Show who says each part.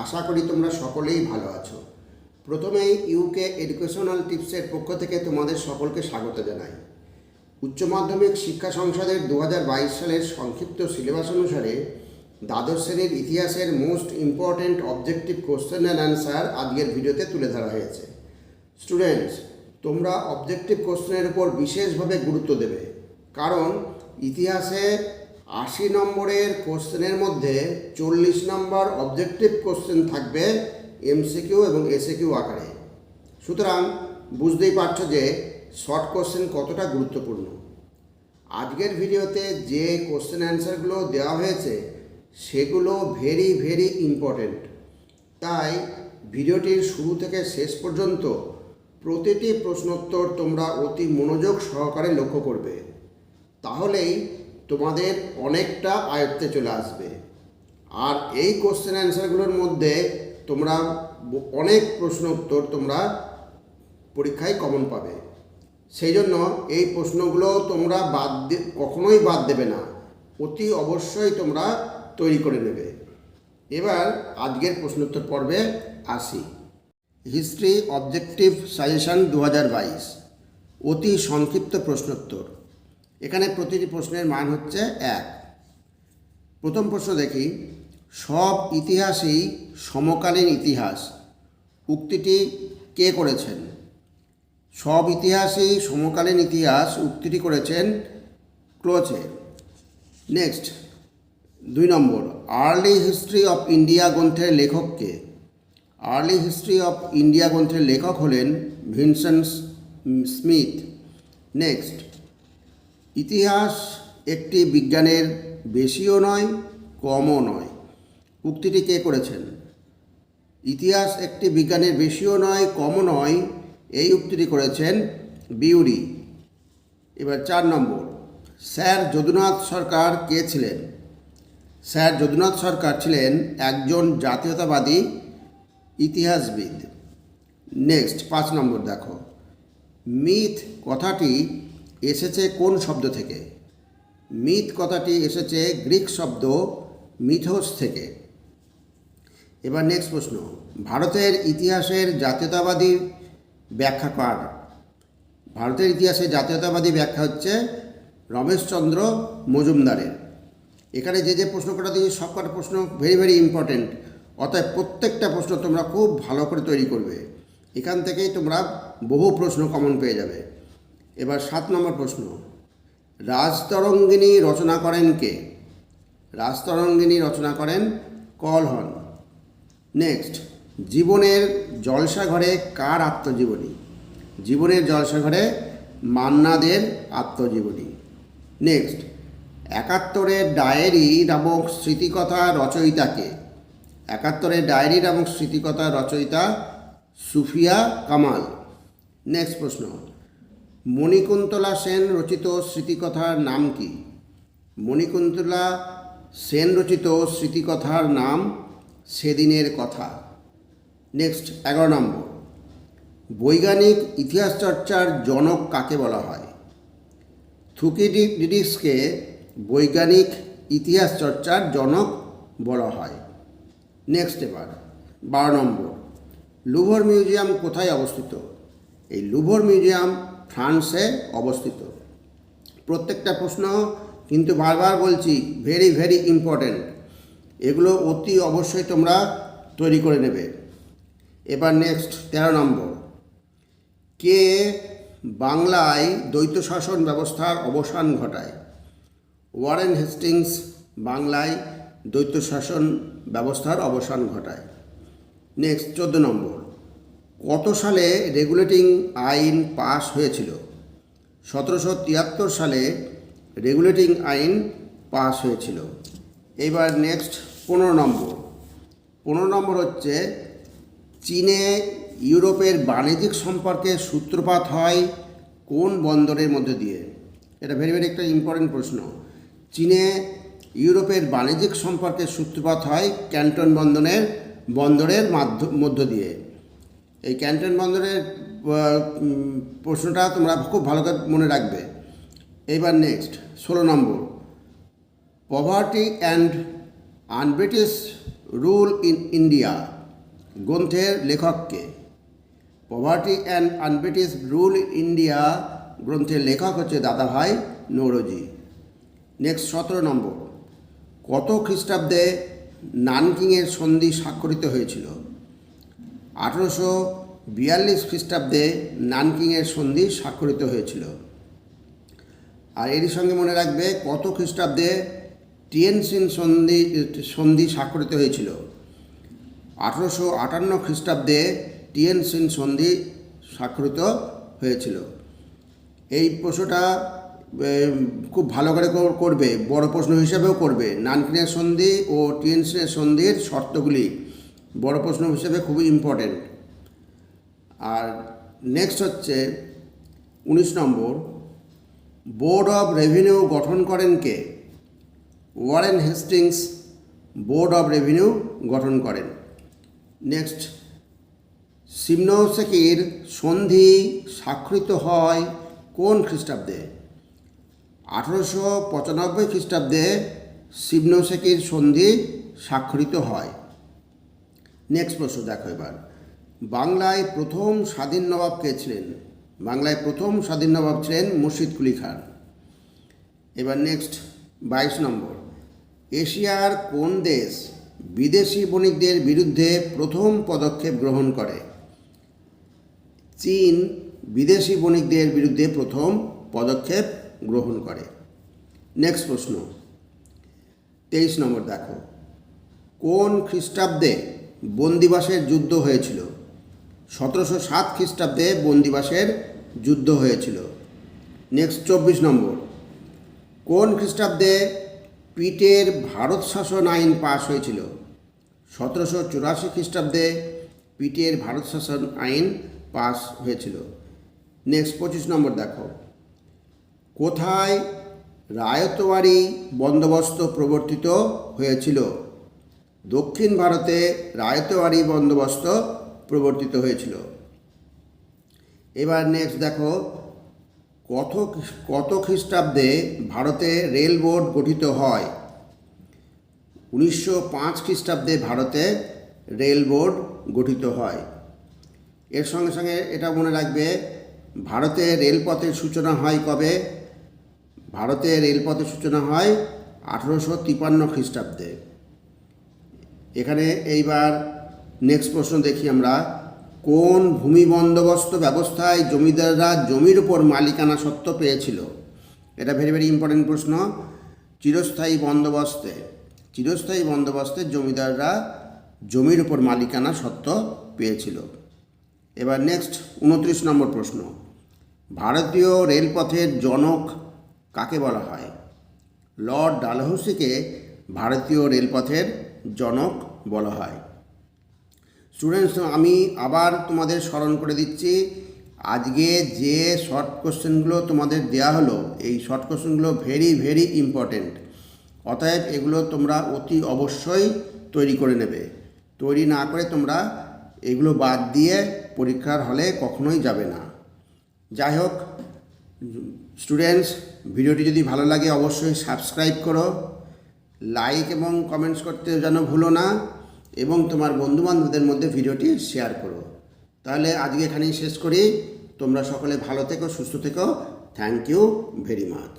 Speaker 1: আশা করি তোমরা সকলেই ভালো আছো। প্রথমেই ইউকে এডুকেশনাল টিপসের পক্ষ থেকে তোমাদের সকলকে স্বাগত জানাই। উচ্চ মাধ্যমিক শিক্ষা সংসদের 2022 সালের সংক্ষিপ্ত সিলেবাস অনুসারে দ্বাদশ শ্রেণীর ইতিহাসের most important objective question and answer আজকের ভিডিওতে তুলে ধরা হয়েছে। স্টুডেন্টস, তোমরা অবজেক্টিভ কোশ্চেনের উপর বিশেষভাবে গুরুত্ব দেবে, কারণ ইতিহাসে 80 নম্বরের কোশ্চেনের মধ্যে 40 নম্বর অবজেক্টিভ কোশ্চেন থাকবে এমসিকিউ এবং এসএকিউ আকারে। সুতরাং বুঝতেই পারছো যে শর্ট কোশ্চেন কতটা গুরুত্বপূর্ণ। আজকের ভিডিওতে যে কোশ্চেন অ্যান্সারগুলো দেওয়া হয়েছে সেগুলো ভেরি ইম্পর্ট্যান্ট। তাই ভিডিওটির শুরু থেকে শেষ পর্যন্ত প্রতিটি প্রশ্নোত্তর তোমরা অতি মনোযোগ সহকারে লক্ষ্য করবে, তাহলেই তোমাদের অনেকটা আয়ত্তে চলে আসবে। আর এই কোশ্চেন অ্যান্সারগুলোর মধ্যে তোমরা অনেক প্রশ্ন উত্তর তোমরা পরীক্ষায় কমন পাবে। সেই জন্য এই প্রশ্নগুলো তোমরা কখনোই বাদ দেবে না, অতি অবশ্যই তোমরা তৈরি করে নেবে। এবার আজকের প্রশ্নোত্তর পর্বে আসি। হিস্ট্রি অবজেক্টিভ সাজেশন 2022 অতি সংক্ষিপ্ত প্রশ্নোত্তর। এখানে প্রতিটি প্রশ্নের মান হচ্ছে 1। প্রথম প্রশ্ন দেখি, সব ইতিহাসই সমকালীন ইতিহাস উক্তিটি কে করেছেন? সব ইতিহাসই সমকালীন ইতিহাস উক্তিটি করেছেন Croce. Next 2 number, early history of India গ্রন্থের লেখক কে? আর্লি হিস্ট্রি অফ ইন্ডিয়া গ্রন্থের লেখক হলেন ভিনসেন্ট স্মিথ। নেক্সট, ইতিহাস একটি বিজ্ঞানের বেশিও নয় কমও নয় উক্তিটি কে করেছেন? ইতিহাস একটি বিজ্ঞানের বেশিও নয় কমও নয় এই উক্তিটি করেছেন বিউরি। এবার 4 নম্বর, স্যার যদুনাথ সরকার কে ছিলেন? স্যার যদুনাথ সরকার ছিলেন একজন জাতীয়তাবাদী ইতিহাসবিদ। নেক্সট 5 নম্বর দেখো, মিথ কথাটি এসেছে কোন শব্দ থেকে? মিথ কথাটি এসেছে গ্রিক শব্দ মিথোস থেকে। এবার নেক্সট প্রশ্ন, ভারতের ইতিহাসের জাতীয়তাবাদী ব্যাখ্যা কার? ভারতের ইতিহাসে জাতীয়তাবাদী ব্যাখ্যা হচ্ছে রমেশচন্দ্র মজুমদারের। এখানে যে প্রশ্ন করা দিয়েছে সবকটা প্রশ্ন ভেরি ইম্পর্ট্যান্ট, অতএব প্রত্যেকটা প্রশ্ন তোমরা খুব ভালো করে তৈরি করবে। এখান থেকেই তোমরা বহু প্রশ্ন কমন পেয়ে যাবে। এবার 7 নম্বর প্রশ্ন, রাজতরঙ্গিনী রচনা করেন কে? রাজতরঙ্গিনী রচনা করেন কলহন। নেক্সট, জীবনের জলসাঘরে কার আত্মজীবনী? জীবনের জলসাঘরে মান্না দের আত্মজীবনী। নেক্সট, 71-এর ডায়েরি নামক স্মৃতিকথা রচয়িতাকে? 71-এর ডায়েরি নামক স্মৃতিকথা রচয়িতা সুফিয়া কামাল। নেক্সট প্রশ্ন, মণিকুন্তলা সেন রচিত স্মৃতিকথার নাম কি? মণিকুন্তলা সেন রচিত স্মৃতিকথার নাম সেদিনের কথা। নেক্সট 11 নম্বর, বৈজ্ঞানিক ইতিহাস চর্চার জনক কাকে বলা হয়? থুকিডিডিসকে বৈজ্ঞানিক ইতিহাস চর্চার জনক বলা হয়। নেক্সট এবার 12 নম্বর, লুভর মিউজিয়াম কোথায় অবস্থিত? এই লুভর মিউজিয়াম ফ্রান্সে অবস্থিত। প্রত্যেকটা প্রশ্ন কিন্তু বারবার বলছি ভেরি ইম্পর্ট্যান্ট, এগুলো অতি অবশ্যই তোমরা তৈরি করে নেবে। এবার নেক্সট 13 নম্বর, কে বাংলায় দ্বৈত শাসন ব্যবস্থার অবসান ঘটায়? ওয়ারেন হেস্টিংস বাংলায় দ্বৈত শাসন ব্যবস্থার অবসান ঘটায়। নেক্সট 14 নম্বর, কত সালে রেগুলেটিং আইন পাস হয়েছিল? 1773 সালে রেগুলেটিং আইন পাস হয়েছিল। এবার নেক্সট 15 নম্বর। 15 নম্বর হচ্ছে, চীনে ইউরোপের বাণিজ্যিক সম্পর্কে সূত্রপাত হয় কোন বন্দরের মধ্যে দিয়ে? এটা ভেরি একটা ইম্পর্টেন্ট প্রশ্ন। চীনে ইউরোপের বাণিজ্যিক সম্পর্কে সূত্রপাত হয় ক্যান্টন বন্দরের মধ্য দিয়ে। এই ক্যান্টন বন্দরের প্রশ্নটা তোমরা খুব ভালো করে মনে রাখবে। এইবার next 16 number, poverty and un-British rule in India গ্রন্থের লেখককে? Poverty and un-British rule India গ্রন্থের লেখক হচ্ছে দাদাভাই নৌরোজি। নেক্সট 17 নম্বর, কত খ্রিস্টাব্দে নানকিংয়ের সন্ধি স্বাক্ষরিত হয়েছিল? 1842 খ্রিস্টাব্দে নানকিংয়ের সন্ধি স্বাক্ষরিত হয়েছিল। আর এরই সঙ্গে মনে রাখবে কত খ্রিস্টাব্দে টিয়েনসিন সন্ধি স্বাক্ষরিত হয়েছিল? 1858 খ্রিস্টাব্দে টিয়েনসিন সন্ধি স্বাক্ষরিত হয়েছিল। এই প্রশ্নটা খুব ভালো করে করবে, বড় প্রশ্ন হিসেবেও করবে। নানকিংয়ের সন্ধি ও টিয়েনসিনের সন্ধির শর্তগুলি বড় প্রশ্ন হিসেবে খুবই ইম্পর্টেন্ট। আর নেক্সট হচ্ছে 19 নম্বর, বোর্ড অফ রেভিনিউ গঠন করেন কে? Warren Hastings board of revenue গঠন করেন। নেক্সট, সিমনৌসেকির সন্ধি স্বাক্ষরিত হয় কোন খ্রিস্টাব্দে? 1895 খ্রিস্টাব্দে সিমনৌসেকির সন্ধি স্বাক্ষরিত হয়। নেক্সট প্রশ্ন দেখো এবার, বাংলায় প্রথম স্বাধীন নবাব কে ছিলেন? বাংলায় প্রথম স্বাধীন নবাব ছিলেন মুর্শিদ কুলি খান। এবার নেক্সট 22 নম্বর, এশিয়ার কোন দেশ বিদেশি বণিকদের বিরুদ্ধে প্রথম পদক্ষেপ গ্রহণ করে? চীন বিদেশি বণিকদের বিরুদ্ধে প্রথম পদক্ষেপ গ্রহণ করে। নেক্সট প্রশ্ন 23 নম্বর দেখো, কোন খ্রিস্টাব্দে বন্দিবাসের যুদ্ধ হয়েছিল? 1707 খ্রিস্টাব্দে বন্দিবাসের যুদ্ধ হয়েছিল। নেক্সট 24 নম্বর, কোন খ্রিস্টাব্দে পিটের ভারত শাসন আইন পাশ হয়েছিল? 1784 খ্রিস্টাব্দে পিটের ভারত শাসন আইন পাস হয়েছিল। নেক্সট 25 নম্বর দেখো, কোথায় রায়তওয়ারি বন্দোবস্ত প্রবর্তিত হয়েছিল? দক্ষিণ ভারতে রায়তওয়ারি বন্দোবস্ত প্রবর্তিত হয়েছিল। এবার নেক্সট দেখো, কত খ্রিস্টাব্দে ভারতে রেল বোর্ড গঠিত হয়? 1905 খ্রিস্টাব্দে ভারতে রেল বোর্ড গঠিত হয়। এর সঙ্গে সঙ্গে এটা মনে রাখবে, ভারতে রেলপথের সূচনা হয় কবে? ভারতে রেলপথের সূচনা হয় 1853 খ্রিস্টাব্দে। এখানে এইবার নেক্সট প্রশ্ন দেখি আমরা, কোন ভূমি বন্দোবস্ত ব্যবস্থায় জমিদাররা জমির উপর মালিকানা সত্ত্ব পেয়েছিল? এটা ভেরি ভেরি ইম্পর্টেন্ট প্রশ্ন। চিরস্থায়ী বন্দোবস্তে জমিদাররা জমির উপর মালিকানা সত্ত্ব পেয়েছিল। এবার নেক্সট 29 নম্বর প্রশ্ন, ভারতীয় রেলপথের জনক কাকে বলা হয়? লর্ড ডালহৌসিকে ভারতীয় রেলপথের জনক বলা হয়। স্টুডেন্টস, আমি আবার তোমাদের স্মরণ করে দিচ্ছি, আজকে যে শর্ট কোশ্চেনগুলো তোমাদের দেওয়া হলো, এই শর্ট কোশ্চেনগুলো ভেরি ভেরি ইম্পর্টেন্ট। অতএব এগুলো তোমরা অতি অবশ্যই তৈরি করে নেবে। তৈরি না করে তোমরা এগুলো বাদ দিয়ে পরীক্ষার হলে কখনোই যাবে না। যাই হোক স্টুডেন্টস, ভিডিওটি যদি ভালো লাগে অবশ্যই সাবস্ক্রাইব করো, লাইক এবং কমেন্টস করতে যেন ভুলো না, এবং তোমার বন্ধুবান্ধবদের মধ্যে ভিডিওটি শেয়ার করো। তাহলে আজকে এখানেই শেষ করি। তোমরা সকলে ভালো থেকো, সুস্থ থেকো। Thank you very much.